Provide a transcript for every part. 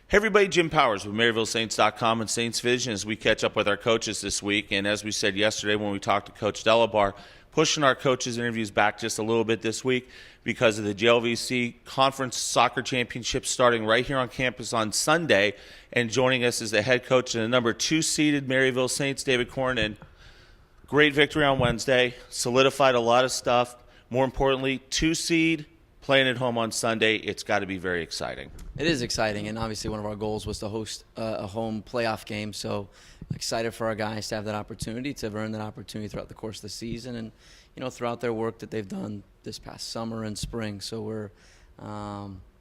Hey everybody, Jim Powers with MaryvilleSaints.com and Saints Vision as we catch up with our coaches this week. And as we said yesterday when we talked to Coach Delabar, pushing our coaches' interviews back just a little bit this week because of the JLVC Conference Soccer Championship starting right here on campus on Sunday. And joining us is the head coach of the number 2 seeded Maryville Saints, David Korn. And great victory on Wednesday, solidified a lot of stuff. More importantly, 2 seed, playing at home on Sunday. It's got to be very exciting. It is exciting, and obviously one of our goals was to host a home playoff game, so excited for our guys to have that opportunity, to have earned that opportunity throughout the course of the season and, throughout their work that they've done this past summer and spring. So we're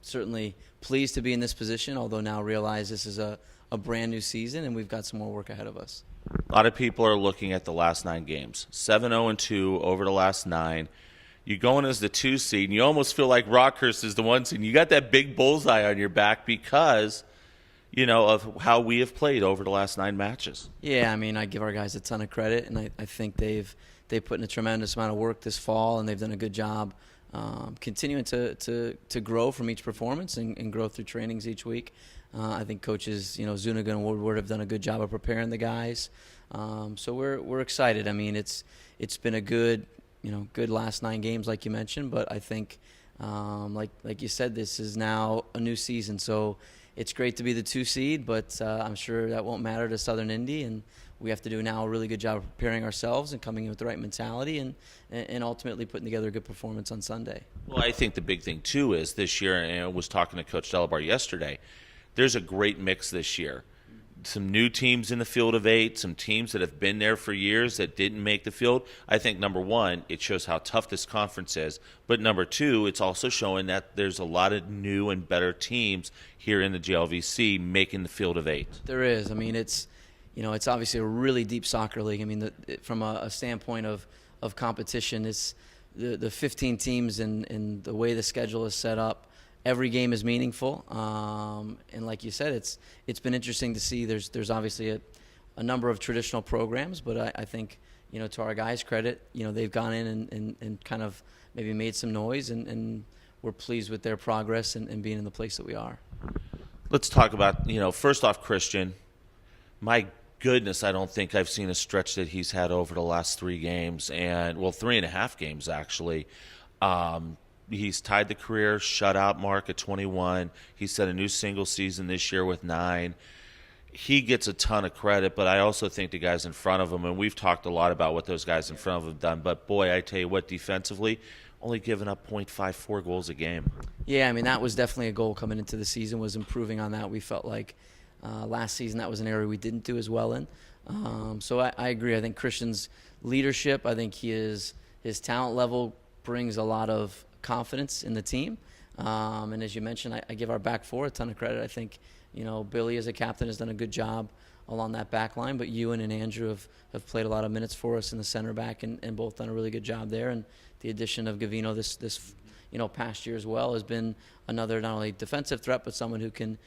certainly pleased to be in this position, although now realize this is a brand new season and we've got some more work ahead of us. A lot of people are looking at the last 9 games, 7-0-2 over the last 9. You go in as the 2 seed, and you almost feel like Rockhurst is the 1 seed. You got that big bullseye on your back because, of how we have played over the last 9 matches. Yeah, I give our guys a ton of credit, and I think they've put in a tremendous amount of work this fall, and they've done a good job continuing to grow from each performance and grow through trainings each week. I think coaches, Zuniga and Woodward have done a good job of preparing the guys. So we're excited. It's been a good last 9 games, like you mentioned, but I think, like you said, this is now a new season, so it's great to be the 2 seed, but I'm sure that won't matter to Southern Indy, and we have to do now a really good job of preparing ourselves and coming in with the right mentality and ultimately putting together a good performance on Sunday. Well, I think the big thing, too, is this year, and I was talking to Coach Delabar yesterday, there's a great mix this year. Some new teams in the field of 8, some teams that have been there for years that didn't make the field. I think, number 1, it shows how tough this conference is. But number 2, it's also showing that there's a lot of new and better teams here in the JLVC making the field of 8. There is. It's obviously a really deep soccer league. From a standpoint of competition, it's the 15 teams and the way the schedule is set up. Every game is meaningful, and like you said, it's been interesting to see. There's obviously a number of traditional programs, but I think to our guys' credit, they've gone in and kind of maybe made some noise, and we're pleased with their progress and being in the place that we are. Let's talk about first off, Christian. My goodness, I don't think I've seen a stretch that he's had over the last 3 games, and 3.5 games actually. He's tied the career shutout mark at 21. He set a new single season this year with 9. He gets a ton of credit, but I also think the guys in front of him, and we've talked a lot about what those guys in front of him have done, but boy, I tell you what, defensively, only giving up 0.54 goals a game. Yeah, that was definitely a goal coming into the season, was improving on that. We felt like last season that was an area we didn't do as well in. So I agree. I think Christian's leadership, I think his talent level brings a lot of confidence in the team, and as you mentioned, I give our back 4 a ton of credit. I think Billy as a captain has done a good job along that back line, but Ewan and Andrew have played a lot of minutes for us in the center back and both done a really good job there. And the addition of Gavino this past year as well has been another not only defensive threat but someone who can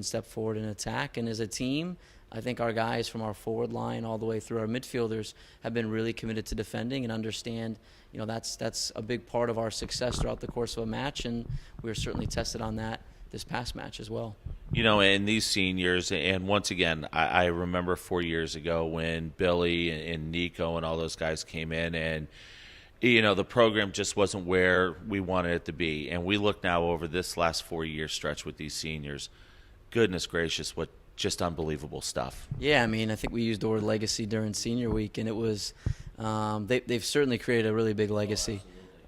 step forward and attack. And as a team, I think our guys from our forward line all the way through our midfielders have been really committed to defending and understand that's a big part of our success throughout the course of a match, and we were certainly tested on that this past match as well. And these seniors, and once again, I remember 4 years ago when Billy and Nico and all those guys came in, and the program just wasn't where we wanted it to be. And we look now over this last 4-year stretch with these seniors. Goodness gracious, what just unbelievable stuff. Yeah, I think we used the word legacy during senior week, and it was they've certainly created a really big legacy.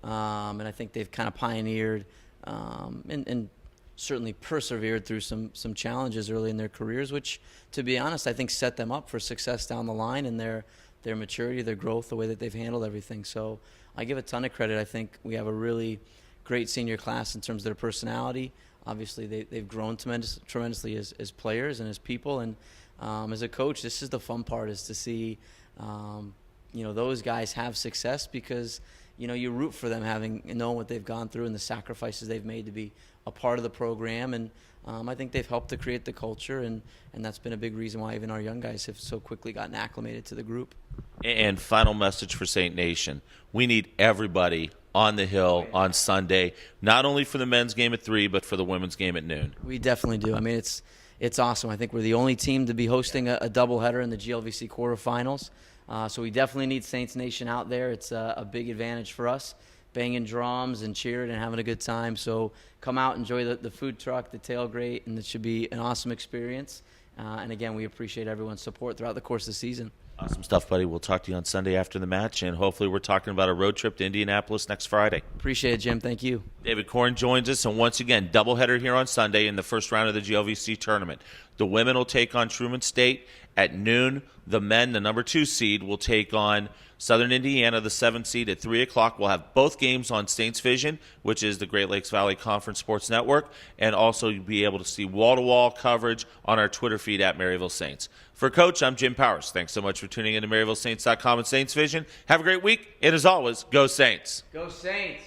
And I think they've kind of pioneered and certainly persevered through some challenges early in their careers, which, to be honest, I think set them up for success down the line in their maturity, their growth, the way that they've handled everything. So I give a ton of credit. I think we have a really great senior class in terms of their personality. Obviously, they've grown tremendously as players and as people. And as a coach, this is the fun part, is to see those guys have success, because you root for them knowing what they've gone through and the sacrifices they've made to be a part of the program. And I think they've helped to create the culture, and that's been a big reason why even our young guys have so quickly gotten acclimated to the group. And final message for Saint Nation. We need everybody on the Hill on Sunday, not only for the men's game at 3, but for the women's game at noon. We definitely do. I mean, it's awesome. I think we're the only team to be hosting a doubleheader in the GLVC quarterfinals. So we definitely need Saints Nation out there. It's a big advantage for us, banging drums and cheering and having a good time. So come out, enjoy the food truck, the tailgate, and it should be an awesome experience. And again, we appreciate everyone's support throughout the course of the season. Awesome stuff, buddy. We'll talk to you on Sunday after the match, and hopefully we're talking about a road trip to Indianapolis next Friday. Appreciate it, Jim. Thank you. David Korn joins us, and once again, doubleheader here on Sunday in the first round of the GLVC tournament. The women will take on Truman State at noon. The men, the number 2 seed, will take on Southern Indiana, the 7th seed, at 3 o'clock. We'll have both games on Saints Vision, which is the Great Lakes Valley Conference Sports Network, and also you'll be able to see wall-to-wall coverage on our Twitter feed at Maryville Saints. For Coach, I'm Jim Powers. Thanks so much for tuning in to MaryvilleSaints.com and Saints Vision. Have a great week, and as always, go Saints. Go Saints.